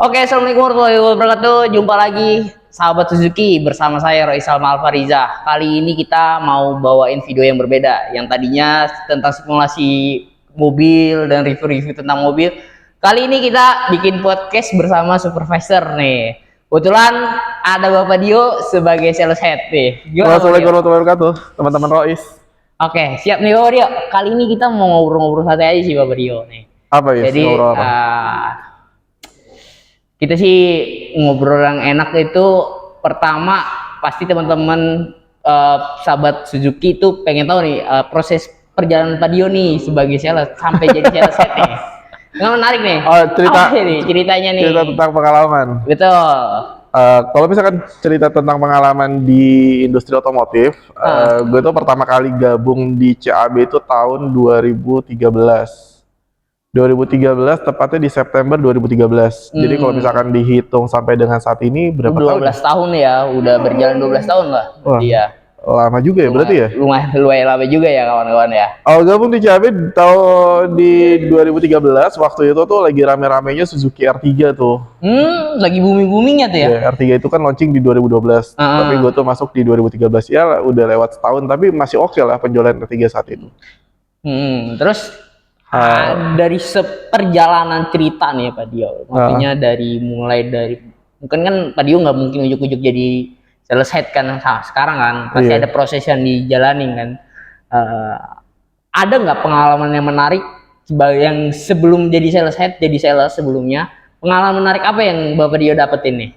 Oke, assalamualaikum warahmatullahi wabarakatuh. Jumpa lagi sahabat Suzuki bersama saya Roy Salma Alfariza. Kali ini kita mau bawain video yang berbeda. Yang tadinya tentang simulasi mobil dan review-review tentang mobil. Kali ini kita bikin podcast bersama supervisor nih. Kebetulan ada Bapak Dio sebagai sales head nih. Assalamualaikum warahmatullahi wabarakatuh, teman-teman Rois. Oke, siap nih Bapak Dio. Kali ini kita mau ngobrol-ngobrol santai aja sih Bapak Dio nih. Apa ya? Jadi ngobrol apa? Kita sih ngobrol yang enak itu pertama pasti teman-teman sahabat Suzuki itu pengen tahu nih proses perjalanan Pak Dio nih sebagai sales sampai jadi sales head nih. Nggak menarik nih. Oh, cerita nih ceritanya nih. Cerita tentang pengalaman. Betul. Kalau misalkan cerita tentang pengalaman di industri otomotif, gue tuh pertama kali gabung di CAB itu tahun 2013. 2013 tepatnya di September 2013. Jadi kalau misalkan dihitung sampai dengan saat ini berapa 12 tahun? 12 tahun ya, udah berjalan 12 tahun lah. Iya. Lama juga ya berarti ya? Lumayan lama juga ya kawan-kawan ya. Awal gabung di CAB tahun di 2013, waktu itu tuh lagi rame-ramenya Suzuki R3 tuh. Lagi booming-boomingnya tuh ya? Ya, R3 itu kan launching di 2012, tapi gue tuh masuk di 2013. Ya udah lewat setahun, tapi masih oke lah penjualan R3 saat itu. Terus dari seperjalanan cerita nih ya Pak Dio, maksudnya mulai dari mungkin kan Pak Dio nggak mungkin ujuk-ujuk jadi sales head kan sekarang kan pasti ada proses yang dijalanin kan. Ada nggak pengalaman yang menarik yang sebelum jadi sales head, jadi sales sebelumnya, pengalaman menarik apa yang Bapak Dio dapetin nih?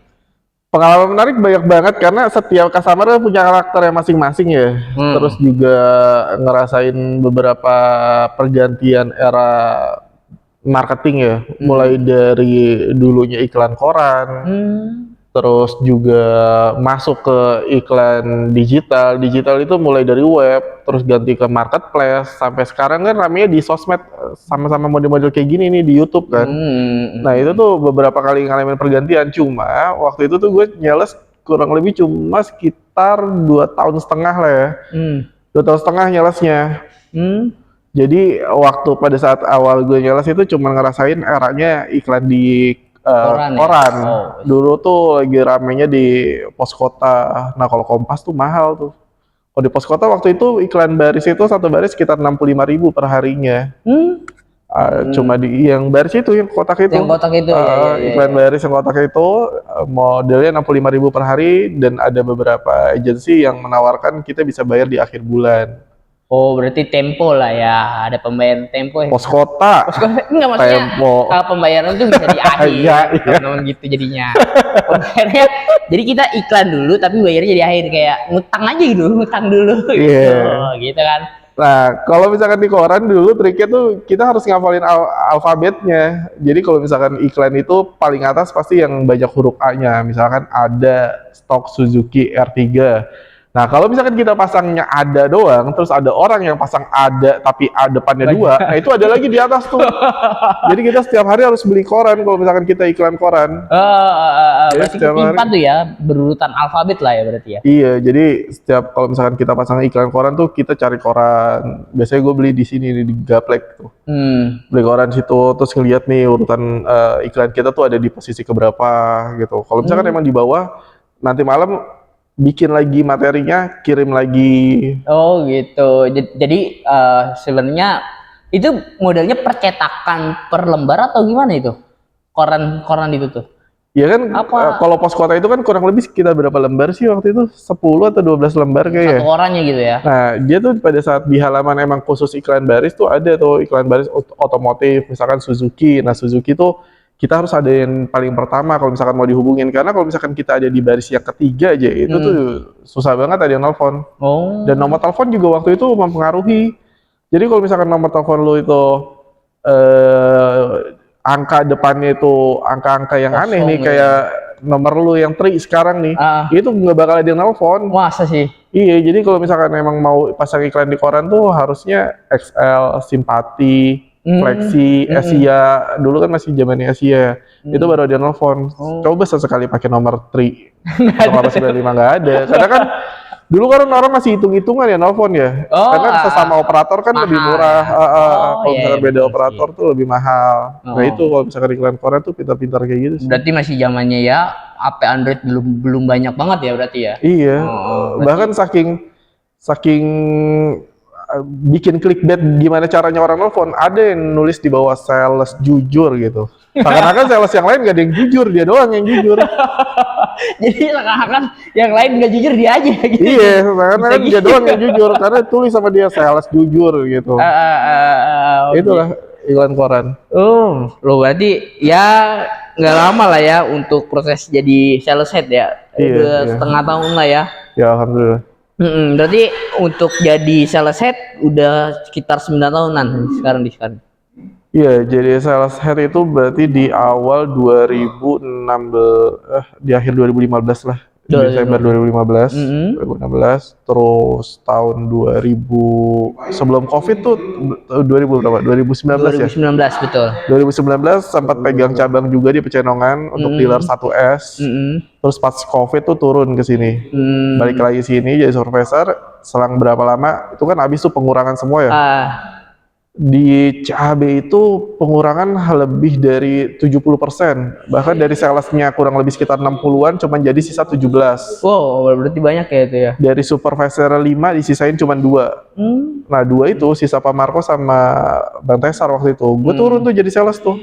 Pengalaman menarik banyak banget karena setiap customer punya karakter yang masing-masing ya. Terus juga ngerasain beberapa pergantian era marketing ya, mulai dari dulunya iklan koran, terus juga masuk ke iklan digital. Digital itu mulai dari web, terus ganti ke marketplace, sampai sekarang kan ramenya di sosmed sama-sama model-model kayak gini nih di YouTube kan. Nah itu tuh beberapa kali ngalamin pergantian, cuma waktu itu tuh gue nyales kurang lebih cuma sekitar 2,5 tahun lah ya. 2,5 tahun nyalesnya. Jadi waktu pada saat awal gue nyales itu cuma ngerasain eranya iklan di koran. Ya? Dulu tuh lagi ramenya di pos kota. Nah kalau Kompas tuh mahal tuh. Kalau di pos kota waktu itu iklan baris itu satu baris sekitar 65.000 per harinya. Cuma di yang baris itu, yang kotak itu. Yang kotak itu iklan baris yang kotak itu modelnya 65.000 per hari, dan ada beberapa agensi yang menawarkan kita bisa bayar di akhir bulan. Oh, berarti tempo lah ya, ada pembayaran tempo ya. Pos kota. Enggak, maksudnya tempo. Kalau pembayaran itu bisa di akhir. Teman-teman gitu jadinya. Pembayarannya, jadi kita iklan dulu tapi bayarnya di akhir, kayak ngutang aja gitu, ngutang dulu gitu kan. Nah, kalau misalkan di koran dulu triknya tuh kita harus ngafalin alfabetnya. Jadi kalau misalkan iklan itu paling atas pasti yang banyak huruf A-nya. Misalkan ada stok Suzuki R3. Nah, kalau misalkan kita pasangnya ada doang, terus ada orang yang pasang ada tapi A depannya 2, nah itu ada lagi di atas tuh. Jadi kita setiap hari harus beli koran kalau misalkan kita iklan koran. Berarti ketimpa tuh ya, berurutan alfabet lah ya berarti ya. Iya, jadi setiap kalau misalkan kita pasang iklan koran tuh kita cari koran. Biasanya gue beli di sini di Gaplek tuh. Beli koran situ, terus ngeliat nih urutan iklan kita tuh ada di posisi keberapa gitu. Kalau misalkan emang di bawah, nanti malam bikin lagi materinya, kirim lagi. Oh gitu. Jadi sebenarnya itu modelnya percetakan per lembar atau gimana itu? Koran itu tuh. Ya kan kalau pos kota itu kan kurang lebih sekitar berapa lembar sih waktu itu? 10 atau 12 lembar kayaknya. Satu korannya gitu ya. Nah, dia tuh pada saat di halaman emang khusus iklan baris tuh ada tuh iklan baris otomotif, misalkan Suzuki. Nah, Suzuki tuh kita harus ada yang paling pertama kalau misalkan mau dihubungin, karena kalau misalkan kita ada di baris yang ketiga aja itu tuh susah banget ada yang nelfon. Dan nomor telepon juga waktu itu mempengaruhi. Jadi kalau misalkan nomor telepon lu itu angka depannya itu angka-angka yang aneh nih, kayak nomor lu yang tri sekarang nih, itu nggak bakal ada yang nelfon. Masa sih? Iya, jadi kalau misalkan emang mau pasang iklan di koran tuh harusnya XL, Simpati, Flexi, Asia, dulu kan masih zamannya Asia, itu baru ada nelfon. Coba sesekali pakai nomor tri, nomor 95 nggak ada, karena kan Dulu kan orang masih hitung-hitungan ya nelfon ya. Oh, Karena sesama operator kan lebih mahal. murah. Kalau Iya, misalkan iya, beda betul operator sih. tuh lebih mahal. Nah Oh. itu kalau misalkan iklan koran tuh pintar-pintar kayak gitu sih. Berarti masih zamannya ya HP Android belum belum banyak banget ya berarti ya. Iya. Berarti Bahkan saking saking bikin clickbait gimana caranya orang nelfon, ada yang nulis di bawah sales jujur gitu. Seakan-akan sales yang lain gak ada yang jujur, dia doang yang jujur. jadi seakan-akan yang lain nggak jujur dia aja gitu. Iya, seakan-akan Bisa dia gitu. doang yang jujur karena tulis sama dia sales jujur gitu. Itulah iklan koran. Lo berarti ya nggak lama lah ya untuk proses jadi sales head ya. Iya, Udah iya. setengah tahun lah ya. Ya alhamdulillah. Berarti untuk jadi sales head udah sekitar 9 tahunan sekarang. Iya, jadi sales head itu berarti di awal 2016, di akhir 2015 lah, Desember 2015, 2016, terus tahun 2000 sebelum COVID tuh 2000 berapa? 2019 ya? 2019 betul. 2019 sempat pegang cabang juga di Pecenongan untuk dealer 1S. Terus pas COVID tuh turun ke sini. Balik lagi sini jadi supervisor. Selang berapa lama itu kan habis tuh pengurangan semua ya. Di CAB itu pengurangan lebih dari 70%. Bahkan dari salesnya kurang lebih sekitar 60-an cuman jadi sisa 17. Wow, berarti banyak ya itu ya. Dari supervisor 5 disisain cuman 2. Nah 2 itu sisa Pak Marco sama Bang Tesar waktu itu. Gue turun tuh jadi sales tuh.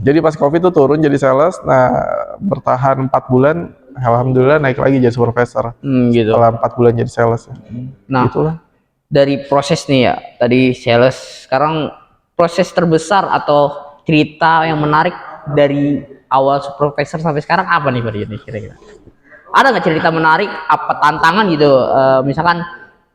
Jadi pas COVID tuh turun jadi sales. Nah bertahan 4 bulan. Alhamdulillah naik lagi jadi supervisor. Gitu. Setelah 4 bulan jadi sales. Nah, itulah. Dari proses nih ya, tadi sales, sekarang proses terbesar atau cerita yang menarik dari awal supervisor sampai sekarang apa nih Pak Dian kira-kira? Ada nggak cerita menarik, apa tantangan gitu? Misalkan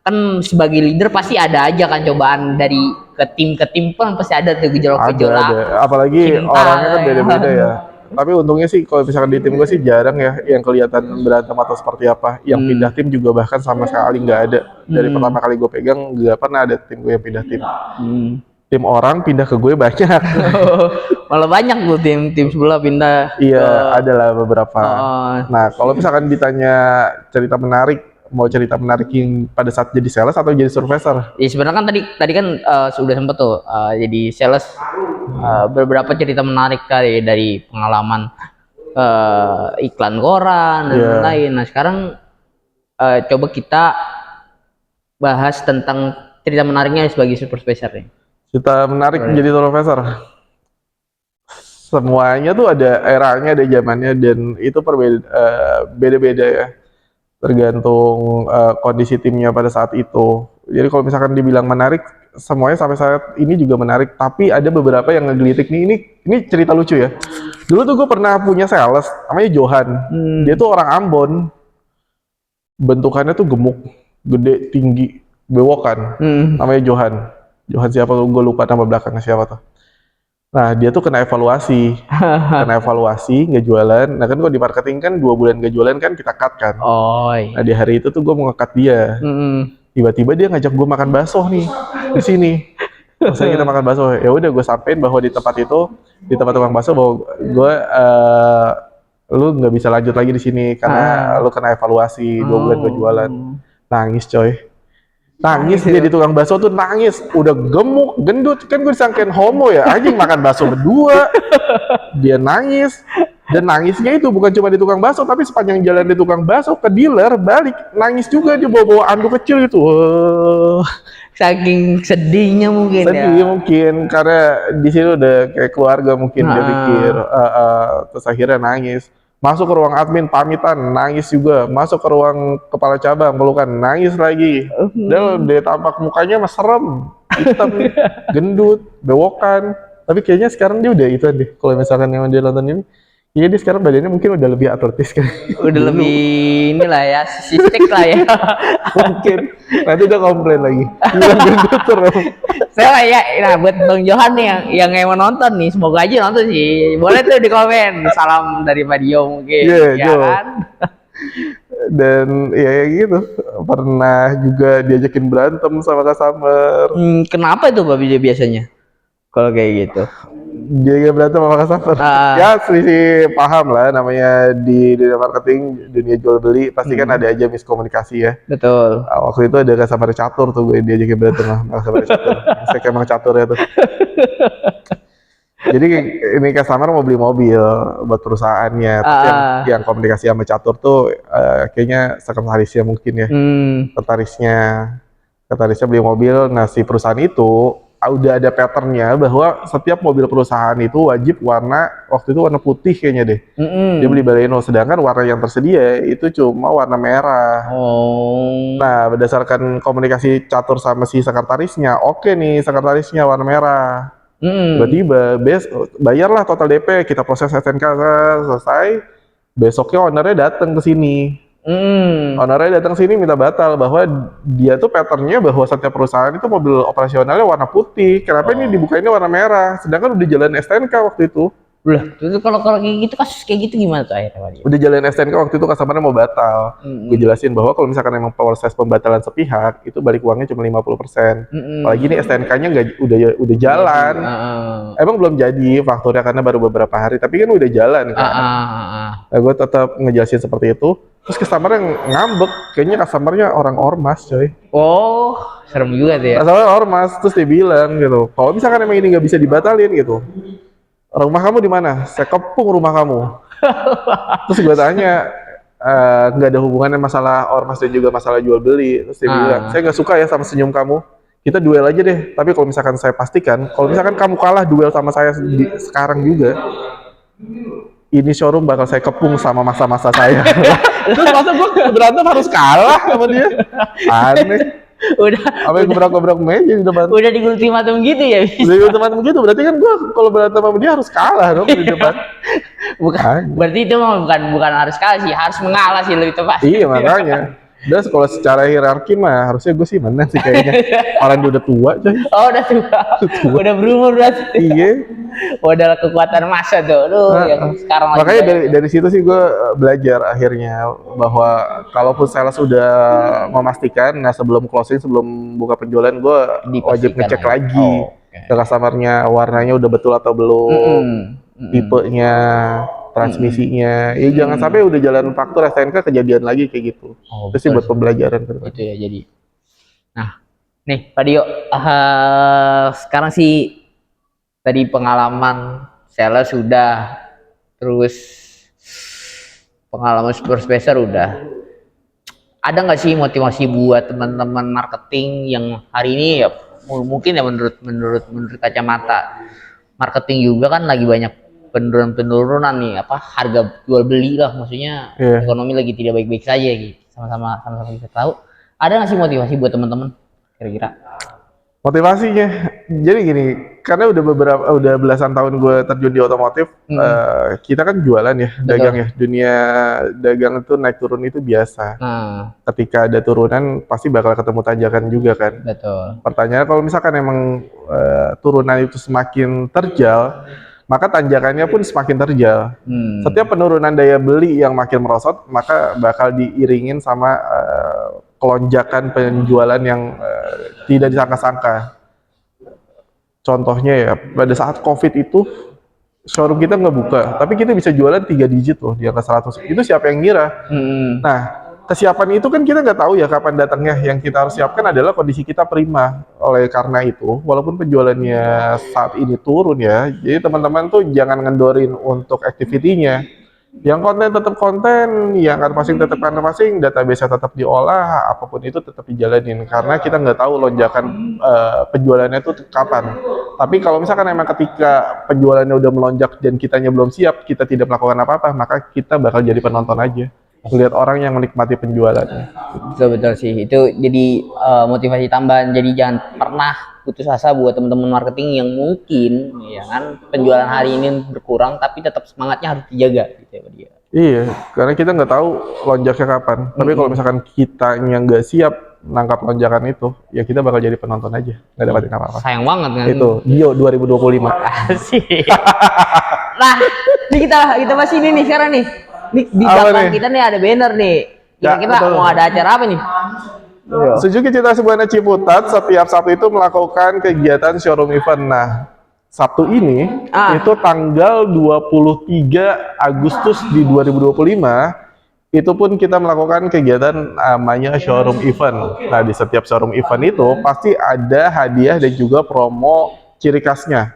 kan sebagai leader pasti ada aja kan cobaan dari ke tim pun pasti ada tuh gejolak-gejolak. Ada. Apalagi cinta, orangnya kan beda-beda ya. Tapi untungnya sih kalau misalkan di tim gue sih jarang ya yang kelihatan berantem atau seperti apa. Yang pindah tim juga bahkan sama sekali nggak ada. Dari pertama kali gue pegang nggak pernah ada tim gue yang pindah tim. Tim orang pindah ke gue banyak. Malah banyak tuh tim sebelah pindah. Iya, ada lah beberapa. Nah, kalau misalkan ditanya cerita menarik, mau cerita menarik yang pada saat jadi sales atau jadi supervisor? Ya sebenarnya kan tadi kan sudah sempet tuh jadi sales, beberapa cerita menarik kali dari pengalaman iklan koran dan lain-lain. Nah sekarang coba kita bahas tentang cerita menariknya sebagai supervisor nih. Cerita menarik menjadi supervisor. Semuanya tuh ada eranya, ada zamannya, dan itu beda-beda ya. Tergantung kondisi timnya pada saat itu. Jadi kalau misalkan dibilang menarik, semuanya sampai saat ini juga menarik. Tapi ada beberapa yang ngegelitik nih. Ini cerita lucu ya. Dulu tuh gue pernah punya sales, namanya Johan. Dia tuh orang Ambon. Bentukannya tuh gemuk, gede, tinggi, bewokan. Namanya Johan. Johan siapa? Gue lupa nama belakangnya siapa tuh. Nah dia tuh kena evaluasi, nggak jualan. Nah kan kalau di marketing kan 2 bulan nggak jualan kan kita cut kan. Nah di hari itu tuh gue mau nge-cut dia. Tiba-tiba dia ngajak gue makan bakso nih di sini. Terus kita makan bakso. Ya udah gue sampein bahwa di tempat itu, di tempat tukang bakso bahwa gue lu nggak bisa lanjut lagi di sini karena lu kena evaluasi 2 bulan gue jualan. Nangis coy. Nangis dia di tukang bakso tuh nangis, udah gemuk, gendut, kan gue disangkain homo ya, anjing makan bakso berdua, dia nangis, dan nangisnya itu bukan cuma di tukang bakso, tapi sepanjang jalan di tukang bakso ke dealer balik nangis juga, dia bawa anduk kecil gitu, saking sedihnya mungkin. Sedih mungkin karena di sini udah kayak keluarga mungkin dia pikir, terus akhirnya nangis. Masuk ke ruang admin pamitan, nangis juga. Masuk ke ruang kepala cabang pelukan, nangis lagi. Dia tampak mukanya mas serem, hitam, gendut, bewokan. Tapi kayaknya sekarang dia udah itu deh. Kalau misalkan yang dia nonton ini, iya dia sekarang badannya mungkin udah lebih atletis kan. Udah lebih inilah ya, sistik lah ya. Mungkin. Nanti udah komplain lagi. Bilang gendut terus. Saya ya, nah buat Bang Johan nih yang mau nonton nih, semoga aja nonton sih. Boleh tuh di komen. Salam dari Pak Dio mungkin. Ya kan? Dan ya gitu. Pernah juga diajakin berantem sama customer. Kenapa itu Pak Dio biasanya? Kalau kayak gitu? Jaga berantem sama customer. Ya selisih paham lah, namanya di dunia marketing, dunia jual beli pasti kan ada aja miskomunikasi ya. Betul. Waktu itu ada customer catur tuh gue diajakin berantem lah, customer catur. Saya emang catur ya tuh. Jadi ini customer mau beli mobil buat perusahaannya, tapi yang komunikasi sama catur tuh kayaknya sekretarisnya mungkin ya. Sekretarisnya beli mobil. Nah si perusahaan itu udah ada patternnya bahwa setiap mobil perusahaan itu wajib waktu itu warna putih kayaknya deh. Dia beli Baleno, sedangkan warna yang tersedia itu cuma warna merah. Nah berdasarkan komunikasi catur sama si sekretarisnya, oke nih sekretarisnya warna merah. Tiba-tiba bayarlah total DP, kita proses STNK selesai, besoknya ownernya datang ke sini. Ownernya datang sini minta batal bahwa dia tuh patternnya bahwa setiap perusahaan itu mobil operasionalnya warna putih. Kenapa ini dibukainnya warna merah? Sedangkan udah jalan STNK waktu itu. Lah, itu kalau kayak gitu, kasus kayak gitu gimana tuh akhirnya Pak Dio? Udah jalan STNK waktu itu customer-nya mau batal. Gue jelasin bahwa kalau misalkan emang proses pembatalan sepihak, itu balik uangnya cuma 50%. Apalagi ini STNK-nya udah jalan. Emang belum jadi fakturnya karena baru beberapa hari, tapi kan udah jalan kan. Nah, gue tetap ngejelasin seperti itu. Terus customer-nya ngambek, kayaknya customer-nya orang ormas coy. Oh, serem juga tuh ya. Customer ormas, terus dia bilang gitu, kalau misalkan emang ini nggak bisa dibatalin gitu, rumah kamu di mana? Saya kepung rumah kamu. Terus gue tanya, nggak ada hubungannya masalah ormas dan juga masalah jual beli. Terus dia bilang, saya nggak suka ya sama senyum kamu. Kita duel aja deh. Tapi kalau misalkan saya pastikan, kalau misalkan kamu kalah duel sama saya sekarang juga, ini showroom bakal saya kepung sama masa-masa saya. Terus masa gue berantem harus kalah sama dia? Aneh. Apa yang gebrak-gebrak meja di depan? Udah di ultimatum gitu ya? Udah di ultimatum gitu, berarti kan gue kalau berantem sama dia harus kalah dong di depan. Berarti itu bukan harus kalah sih, harus mengalah sih lebih tepat. Iya makanya. Dan kalau secara hierarki mah harusnya gue sih menang sih kayaknya. Orang dia udah tua coy. Oh udah tua. Udah berumur berarti. Iya. Udah kekuatan masa tuh. Yang sekarang makanya dari situ sih gue belajar akhirnya bahwa kalaupun sales sudah memastikan, nah sebelum closing, sebelum buka penjualan gue wajib ngecek lagi ke customer-nya, warnanya udah betul atau belum, tipenya, transmisinya, jangan sampai udah jalan faktur STNK kejadian lagi kayak gitu. Itu sih buat pembelajaran. Itu ya jadi. Nah, nih Pak Dio, sekarang sih tadi pengalaman sales sudah, terus pengalaman supervisor udah. Ada nggak sih motivasi buat teman-teman marketing yang hari ini ya mungkin ya menurut kacamata marketing juga kan lagi banyak penurunan nih harga jual beli lah, maksudnya ekonomi lagi tidak baik-baik saja gitu. Sama-sama kita tahu. Ada nggak sih motivasi buat teman-teman kira-kira? Motivasinya jadi gini, karena udah belasan tahun gue terjun di otomotif, kita kan jualan ya, dagang ya, dunia dagang itu naik turun itu biasa. Ketika ada turunan pasti bakal ketemu tanjakan juga kan. Betul. Pertanyaannya kalau misalkan emang turunan itu semakin terjal, maka tanjakannya pun semakin terjal. Setiap penurunan daya beli yang makin merosot, maka bakal diiringin sama kelonjakan penjualan yang tidak disangka-sangka. Contohnya ya, pada saat COVID itu, showroom kita nggak buka, tapi kita bisa jualan 3 digit loh, di angka 100. Itu siapa yang ngira? Nah, kesiapan itu kan kita nggak tahu ya kapan datangnya. Yang kita harus siapkan adalah kondisi kita prima. Oleh karena itu, walaupun penjualannya saat ini turun ya, jadi teman-teman tuh jangan ngendorin untuk activity-nya. Yang konten tetap konten, yang unboxing tetap unboxing, database tetap diolah, apapun itu tetap dijalanin. Karena kita nggak tahu lonjakan penjualannya itu kapan. Tapi kalau misalkan emang ketika penjualannya udah melonjak dan kitanya belum siap, kita tidak melakukan apa-apa, maka kita bakal jadi penonton aja. Lihat orang yang menikmati penjualannya. Betul sih, itu jadi motivasi tambahan. Jadi jangan pernah putus asa buat teman-teman marketing yang mungkin ya kan penjualan hari ini berkurang, tapi tetap semangatnya harus dijaga gitu ya Pak Dio. Iya, karena kita nggak tahu lonjaknya kapan. Tapi kalau misalkan kitanya nggak siap nangkap lonjakan itu, ya kita bakal jadi penonton aja, nggak dapatin apa-apa. Sayang banget kan. Itu Dio 2025. Asik. Nah, ini kita masih ini nih sekarang nih. Di belakang kita nih ada banner nih. Kita mau ada acara apa nih? Suzuki Citra Buana Ciputat setiap Sabtu itu melakukan kegiatan showroom event. Nah, Sabtu ini itu tanggal 23 Agustus di 2025 itu pun kita melakukan kegiatan namanya showroom event. Nah, di setiap showroom event itu pasti ada hadiah dan juga promo ciri khasnya.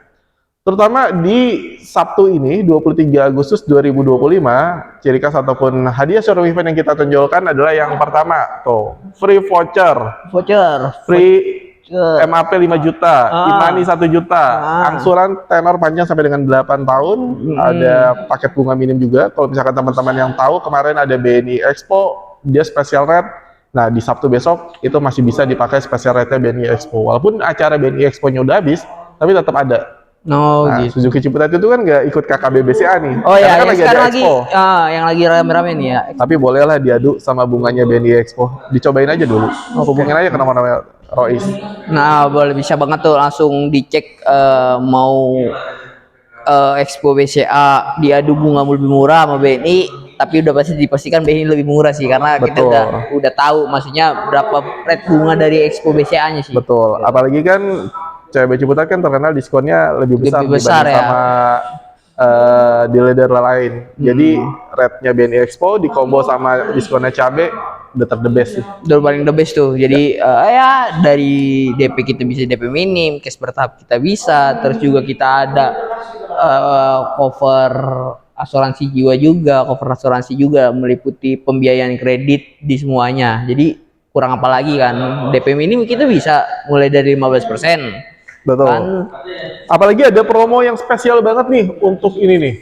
Terutama di Sabtu ini 23 Agustus 2025, ciri khas ataupun hadiah showroom event yang kita tonjolkan adalah yang pertama tuh, free voucher, free MAP 5 juta, Imani 1 juta, angsuran tenor panjang sampai dengan 8 tahun, ada paket bunga minim juga. Kalau misalkan teman-teman yang tahu kemarin ada BNI Expo, dia special rate. Nah, di Sabtu besok itu masih bisa dipakai special rate-nya BNI Expo. Walaupun acara BNI Expo-nya udah habis, tapi tetap ada. Nah, gitu. Suzuki Ciputat itu kan nggak ikut KKB BCA nih. Oh ya, kan lagi ada Expo. Yang lagi rame-rame nih ya. Tapi bolehlah diadu sama bunganya BNI Expo. Dicobain aja dulu. Hubungin aja ke nomor Rois. Nah, boleh, bisa banget tuh langsung dicek mau Expo BCA diadu bunga lebih murah sama BNI, tapi udah pasti dipastikan BNI lebih murah sih karena kita udah tahu maksudnya berapa rate bunga dari Expo BCA-nya sih. Betul. Apalagi kan CB Ciputat kan terkenal diskonnya lebih besar ya. sama dealer lain. Jadi rate-nya BNI Expo di combo sama diskonnya cabe udah the best sih. Udah paling the best tuh. Jadi ya dari DP kita bisa DP minim, cash bertahap kita bisa, terus juga kita ada cover asuransi jiwa juga, cover asuransi juga meliputi pembiayaan kredit di semuanya. Jadi kurang apa lagi kan? DP minim kita bisa mulai dari 15%. Betul. Kan? Apalagi ada promo yang spesial banget nih untuk ini nih.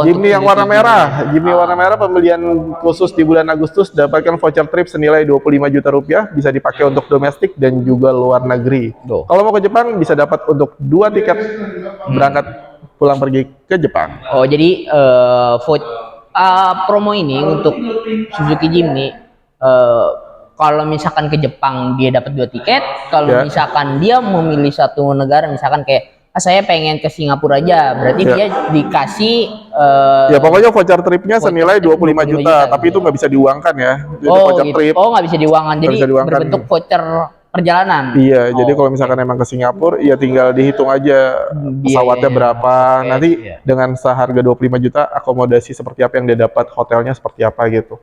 Jimny yang warna merah. Jimny warna merah pembelian khusus di bulan Agustus dapatkan voucher trip senilai 25 juta rupiah, bisa dipakai untuk domestik dan juga luar negeri. Kalau mau ke Jepang bisa dapat untuk 2 tiket berangkat pulang pergi ke Jepang. Oh, jadi promo ini untuk Suzuki Jimny kalau misalkan ke Jepang dia dapat 2 tiket, kalau misalkan dia memilih satu negara, misalkan kayak saya pengen ke Singapura aja, berarti dia dikasih ya pokoknya voucher tripnya senilai 25 juta, tapi itu nggak bisa diuangkan ya. Jadi voucher trip. Oh, nggak bisa diuangkan, jadi berbentuk voucher perjalanan. Iya, jadi kalau misalkan emang ke Singapura, ya tinggal dihitung aja pesawatnya berapa, nanti dengan seharga 25 juta, akomodasi seperti apa yang dia dapat, hotelnya seperti apa gitu.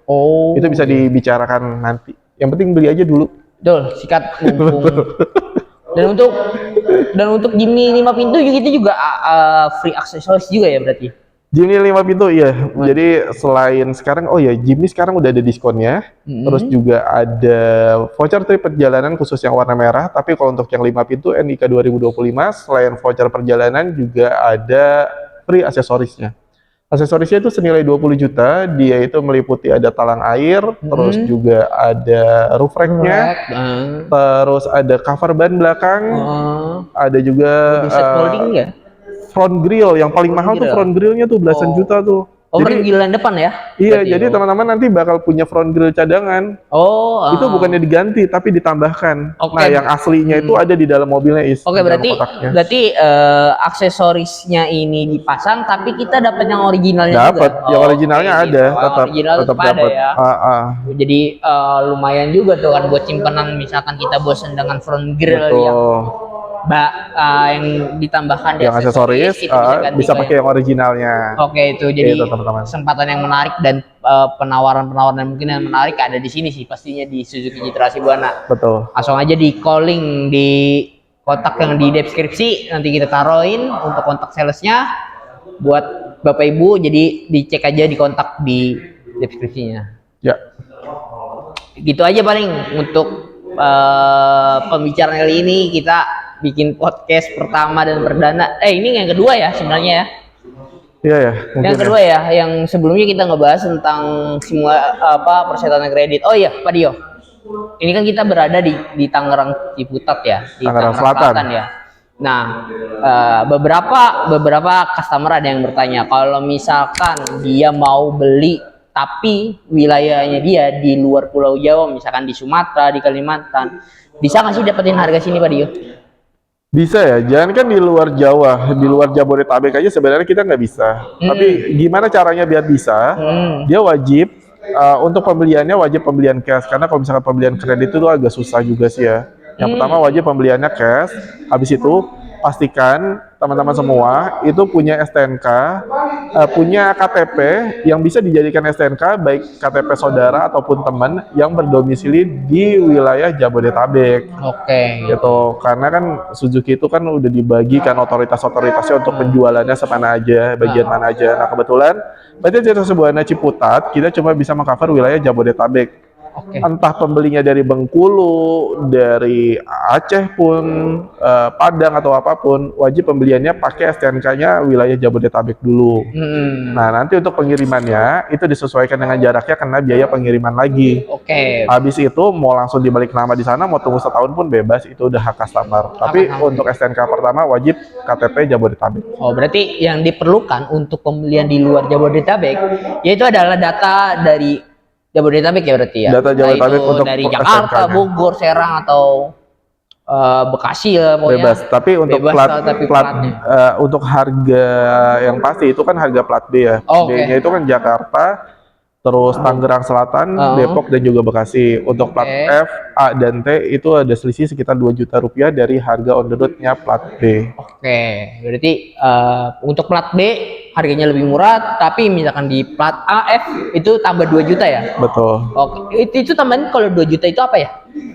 Itu bisa dibicarakan nanti. Yang penting beli aja dulu. Betul, sikat mumpung. Dan untuk Jimny 5 pintu itu juga free aksesoris juga ya berarti. Jimny 5 pintu iya. Jadi selain sekarang Jimny sekarang udah ada diskonnya. Terus juga ada voucher trip perjalanan khusus yang warna merah, tapi kalau untuk yang 5 pintu NIK 2025 selain voucher perjalanan juga ada free aksesorisnya. Aksesorisnya itu senilai 20 juta, dia itu meliputi ada talang air, terus juga ada roof rack-nya, terus ada cover ban belakang, ada juga front grill, yang paling mahal tuh front grillnya tuh belasan juta tuh. Front grill yang depan ya? Iya, jadi teman-teman nanti bakal punya front grill cadangan. Itu bukannya diganti, tapi ditambahkan. Nah, yang aslinya itu ada di dalam mobilnya berarti aksesorisnya ini dipasang, tapi kita dapat yang originalnya dapat, juga. Yang originalnya ada, tetap dapat. Ya. Jadi lumayan juga tuh kan buat simpenan, misalkan kita bosan dengan front grill yang ditambahkan yang aksesoris bisa pakai yang originalnya. Itu jadi kesempatan yang menarik dan penawaran-penawaran yang mungkin yang menarik ada di sini sih pastinya di Suzuki Citra Buana. Betul. Langsung aja di calling di kontak yang di deskripsi, nanti kita taruhin untuk kontak salesnya buat Bapak Ibu, jadi dicek aja di kontak di deskripsinya. Ya. Gitu aja paling untuk pembicaraan kali ini, kita bikin podcast pertama dan perdana. Ini yang kedua ya sebenarnya ya. Iya ya. Yang kedua ya, yang sebelumnya kita ngebahas tentang semua persyaratan kredit. Oh iya, Pak Dio. Ini kan kita berada di Tangerang Ciputat ya, di Tangerang Selatan ya. Nah, beberapa customer ada yang bertanya, kalau misalkan dia mau beli tapi wilayahnya dia di luar Pulau Jawa, misalkan di Sumatera, di Kalimantan, bisa nggak sih dapetin harga sini, Pak Dio? Bisa ya, jangan kan di luar Jawa, di luar Jabodetabek aja sebenarnya kita nggak bisa. Tapi gimana caranya biar bisa? Dia wajib untuk pembeliannya wajib pembelian cash, karena kalau misalkan pembelian kredit itu agak susah juga sih ya. Yang pertama wajib pembeliannya cash, habis itu pastikan teman-teman semua itu punya STNK, punya KTP yang bisa dijadikan STNK, baik KTP saudara ataupun teman yang berdomisili di wilayah Jabodetabek. Oke. Gitu. Karena kan Suzuki itu kan udah dibagikan otoritas-otoritasnya untuk penjualannya semana aja, bagian mana aja. Nah, kebetulan PT Jasa Buana Ciputat kita cuma bisa mengcover wilayah Jabodetabek. Oke. Entah pembelinya dari Bengkulu, dari Aceh pun, Padang atau apapun, wajib pembeliannya pakai STNK-nya wilayah Jabodetabek dulu. Nah, nanti untuk pengirimannya itu disesuaikan dengan jaraknya karena biaya pengiriman lagi. Oke. Habis itu mau langsung dibalik nama di sana, mau tunggu setahun pun bebas, itu udah hak customer. Tapi untuk STNK pertama wajib KTP Jabodetabek. Oh, berarti yang diperlukan untuk pembelian di luar Jabodetabek yaitu adalah data dari Jabodetabek ya berarti ya. Data Jabodetabek untuk dari Jakarta, STNK-nya. Bogor, Serang atau Bekasi ya pokoknya. Bebas. Tapi untuk Bebas lah, tapi platnya. untuk harga yang pasti itu kan harga plat B ya. Oh, oke. B-nya itu kan Jakarta, terus Tangerang Selatan, Depok dan juga Bekasi. Untuk plat F, A dan T itu ada selisih sekitar 2 juta rupiah dari harga on the road-nya plat B. Oke, berarti untuk plat B harganya lebih murah, tapi misalkan di plat AF itu tambah 2 juta ya? Betul. Oke, itu tambahan kalau 2 juta itu apa ya?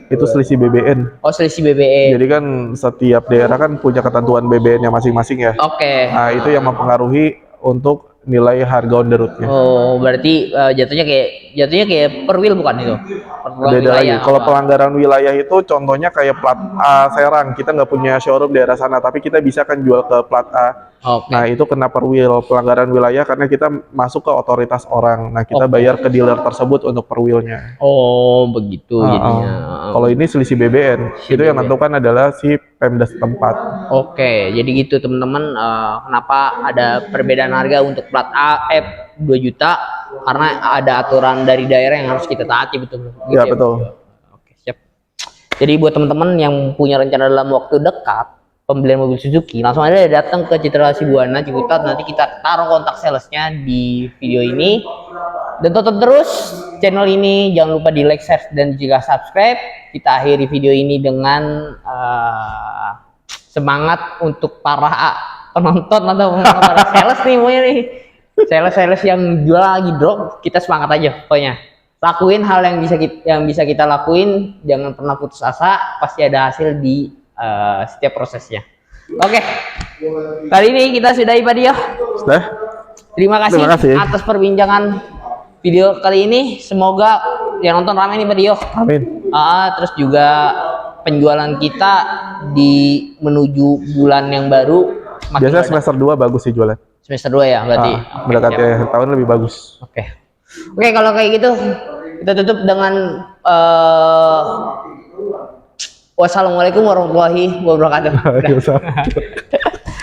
Itu selisih BBN. Oh, selisih BBM. Jadi kan setiap daerah kan punya ketentuan BBN-nya masing-masing ya. Oke. Nah, itu yang mempengaruhi untuk nilai harga on the road-nya. Oh, berarti jatuhnya kayak per wheel bukan itu? Beda lagi. Kalau pelanggaran wilayah itu contohnya kayak plat A Serang, kita nggak punya showroom daerah sana, tapi kita bisa kan jual ke plat A. Oke. Nah, itu kena per wheel, pelanggaran wilayah karena kita masuk ke otoritas orang. Nah, kita bayar ke dealer tersebut untuk per wheel-nya. Oh, begitu jadinya. Kalau ini selisih BBN, itu yang menentukan adalah si Pemda setempat. Oke, jadi gitu teman-teman, kenapa ada perbedaan harga untuk plat A, F 2 juta karena ada aturan dari daerah yang harus kita taati, betul. Gitu Ya, betul. Oke, siap. Jadi buat teman-teman yang punya rencana dalam waktu dekat pembelian mobil Suzuki, langsung aja datang ke Citra Hasibuana Ciputat. Nanti kita taruh kontak salesnya di video ini. Dan tonton terus channel ini, jangan lupa di like, share, dan juga subscribe. Kita akhiri video ini dengan semangat untuk para penonton atau para sales nih, pokoknya nih sales yang jual lagi drop, kita semangat aja pokoknya. Lakuin hal yang bisa kita lakuin, jangan pernah putus asa, pasti ada hasil di setiap prosesnya. Oke, kali ini kita sudahi Pak Dio. Sudah? Terima kasih kasih atas perbincangan video kali ini. Semoga yang nonton ramai nih Pak Dio. Amin. Terus juga penjualan kita di menuju bulan yang baru Biasanya semester 2 bagus sih jualan. Semester 2 ya berarti. Mendekati akhir tahun lebih bagus. Oke, kalau kayak gitu kita tutup dengan wassalamualaikum warahmatullahi wabarakatuh. Waalaikumsalam.